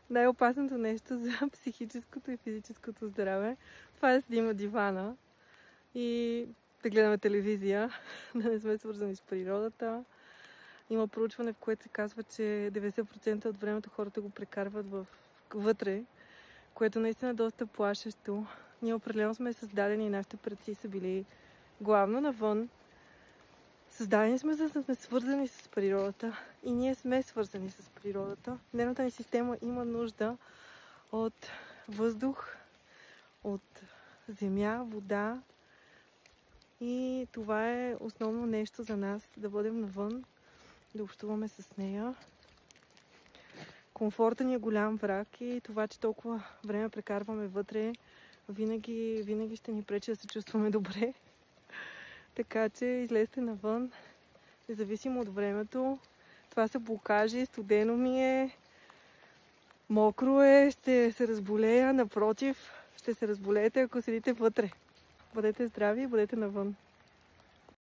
най-опасното нещо за психическото и физическото здраве, това е да седим на дивана и да гледаме телевизия, да не сме свързани с природата. Има проучване, в което се казва, че 90% от времето хората го прекарват вътре, което наистина е доста плашещо. Ние определено сме създадени и нашите предци са били главно навън. Създадени сме, за да сме свързани с природата и ние сме свързани с природата. Нервната ни система има нужда от въздух, от земя, вода и това е основно нещо за нас, да бъдем навън, да общуваме с нея. Комфортът ни е голям враг и това, че толкова време прекарваме вътре, винаги ще ни пречи да се чувстваме добре. Така че излезте навън, независимо от времето. Това са блокажи, студено ми е, мокро е, ще се разболея. Напротив, ще се разболеете, ако седите вътре. Бъдете здрави и бъдете навън.